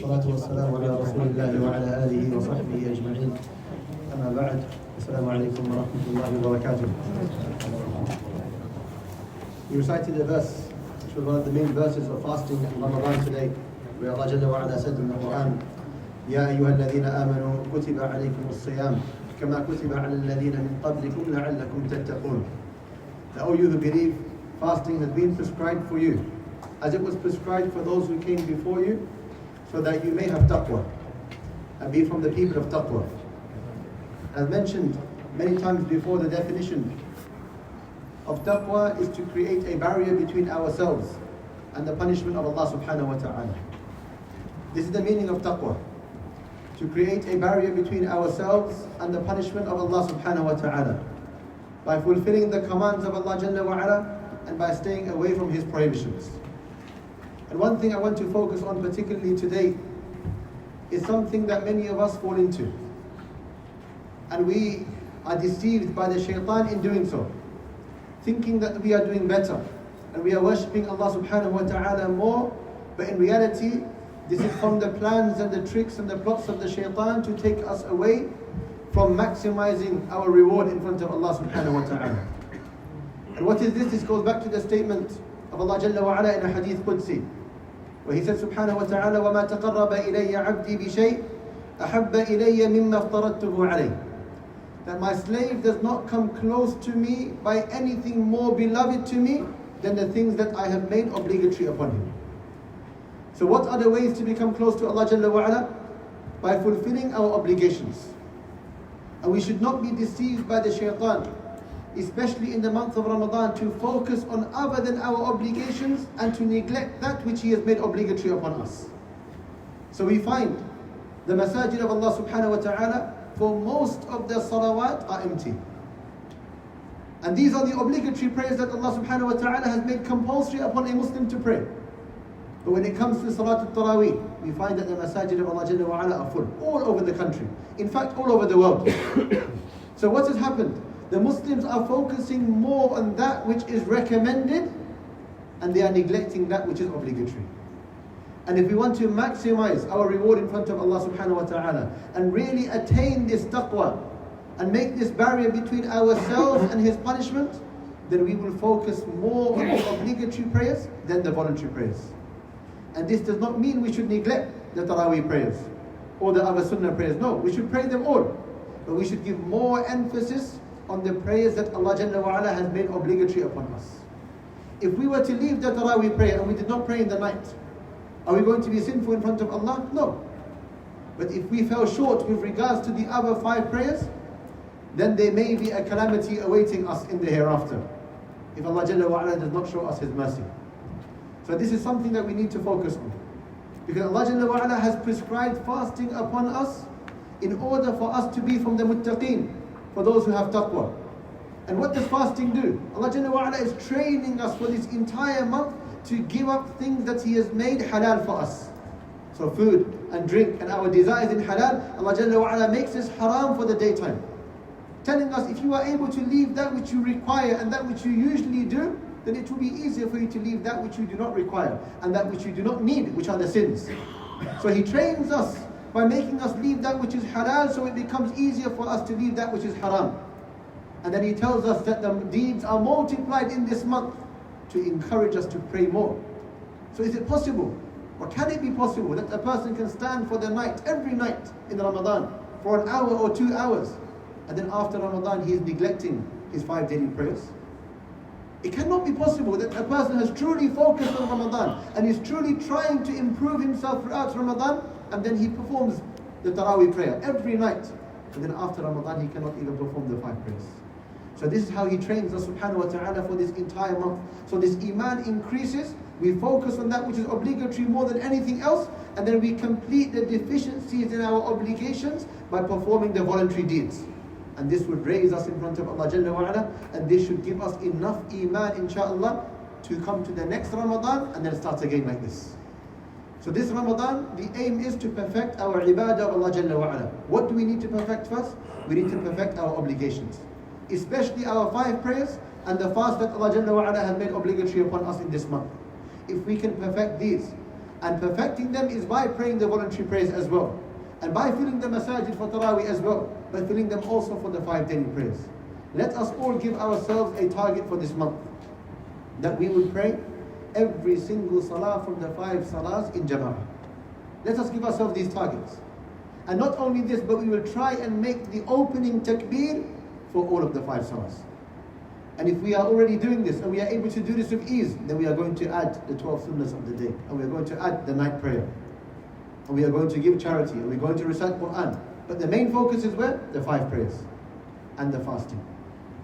والصلاة والسلام على رسول الله وعلى آله وصحبه أجمعين. أما بعد, السلام عليكم ورحمة الله وبركاته. We recited a verse, which was one of the main verses of fasting in Ramadan today, where Allah Jalla wa Ala said in the Quran, يا أيها الذين آمنوا كتب عليكم الصيام كما كتب على الذين من قبلكم لعلكم تتقون. That all you who believe, fasting has been prescribed for you, as it was prescribed for those who came before you, so that you may have taqwa and be from the people of taqwa. As mentioned many times before, the definition of taqwa is to create a barrier between ourselves and the punishment of Allah subhanahu wa ta'ala. This is the meaning of taqwa, to create a barrier between ourselves and the punishment of Allah subhanahu wa ta'ala by fulfilling the commands of Allah Jalla wa Ala and by staying away from His prohibitions. And one thing I want to focus on particularly today is something that many of us fall into. And we are deceived by the shaitan in doing so, thinking that we are doing better and we are worshipping Allah subhanahu wa ta'ala more, but in reality, this is from the plans and the tricks and the plots of the shaitan to take us away from maximizing our reward in front of Allah subhanahu wa ta'ala. And what is this? This goes back to the statement of Allah Jalla wa Ala in a hadith Qudsi, where He said subhanahu wa ta'ala, وَمَا تَقَرَّبَ إِلَيَّ عَبْدِي بِشَيْءٍ أَحَبَّ إِلَيَّ مِمَّا افْتَرَضْتُهُ عَلَيْهِ. That my slave does not come close to me by anything more beloved to me than the things that I have made obligatory upon him. So what are the ways to become close to Allah Jalla wa Ala? By fulfilling our obligations. And we should not be deceived by the shaitan, especially in the month of Ramadan, to focus on other than our obligations and to neglect that which He has made obligatory upon us. So we find the masajid of Allah subhanahu wa ta'ala, for most of the salawat are empty. And these are the obligatory prayers that Allah subhanahu wa ta'ala has made compulsory upon a Muslim to pray. But when it comes to Salat al-Tarawih, we find that the masajid of Allah Jalla wa Ala are full, all over the country. In fact, all over the world. So what has happened? The Muslims are focusing more on that which is recommended, and they are neglecting that which is obligatory. And if we want to maximize our reward in front of Allah subhanahu wa ta'ala and really attain this taqwa and make this barrier between ourselves and His punishment, then we will focus more on the obligatory prayers than the voluntary prayers. And this does not mean we should neglect the Tarawih prayers or the other Sunnah prayers. No, we should pray them all. But we should give more emphasis on the prayers that Allah Jalla wa Ala has made obligatory upon us. If we were to leave the Tarawih prayer and we did not pray in the night, are we going to be sinful in front of Allah? No. But if we fell short with regards to the other 5 prayers, then there may be a calamity awaiting us in the hereafter, if Allah Jalla wa Ala does not show us His mercy. So this is something that we need to focus on, because Allah Jalla wa Ala has prescribed fasting upon us in order for us to be from the muttaqeen, for those who have taqwa. And what does fasting do? Allah Jalla wa Ala is training us for this entire month to give up things that He has made halal for us. So food and drink and our desires in halal, Allah Jalla wa Ala makes this haram for the daytime, telling us if you are able to leave that which you require and that which you usually do, then it will be easier for you to leave that which you do not require and that which you do not need, which are the sins. So He trains us by making us leave that which is halal, so it becomes easier for us to leave that which is haram. And then He tells us that the deeds are multiplied in this month to encourage us to pray more. So is it possible, or can it be possible, that a person can stand for the night, every night in Ramadan, for an hour or 2 hours, and then after Ramadan he is neglecting his 5 daily prayers? It cannot be possible that a person has truly focused on Ramadan and is truly trying to improve himself throughout Ramadan, and then he performs the Tarawih prayer every night, and then after Ramadan he cannot even perform the 5 prayers. So this is how He trains us subhanahu wa ta'ala for this entire month. So this iman increases, we focus on that which is obligatory more than anything else, and then we complete the deficiencies in our obligations by performing the voluntary deeds. And this would raise us in front of Allah Jalla wa Ala, and this should give us enough iman, inshaAllah, to come to the next Ramadan and then start again like this. So this Ramadan, the aim is to perfect our ibadah of Allah Jalla wa Ala. What do we need to perfect first? We need to perfect our obligations, especially our 5 prayers and the fast that Allah Jalla wa Ala has made obligatory upon us in this month. If we can perfect these, And perfecting them is by praying the voluntary prayers as well. And by filling the masajid for Tarawih as well. By filling them also for the 5 daily prayers. Let us all give ourselves a target for this month. That we will pray every single salah from the 5 salahs in jama'ah. Let us give ourselves these targets. And not only this, but we will try and make the opening takbir for all of the 5 salahs. And if we are already doing this and we are able to do this with ease, then we are going to add the 12 sunnahs of the day. And we are going to add the night prayer. And we are going to give charity. And we are going to recite Quran. But the main focus is where? The 5 prayers. And the fasting.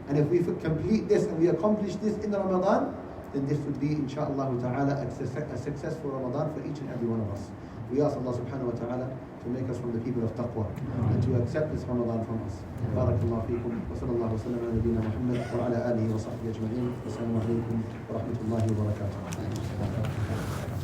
And if we complete this and we accomplish this in Ramadan, then this would be, insha'Allah ta'ala, a successful Ramadan for each and every one of us. We ask Allah subhanahu wa ta'ala to make us from the people of Taqwah and to accept this Ramadan from us. Barakallahu feekum wa sallallahu wa sallam ala nabiyyina Muhammad wa ala alihi wa sahbihi ajma'in. Wassalamu alaikum wa rahmatullahi wa barakatuh.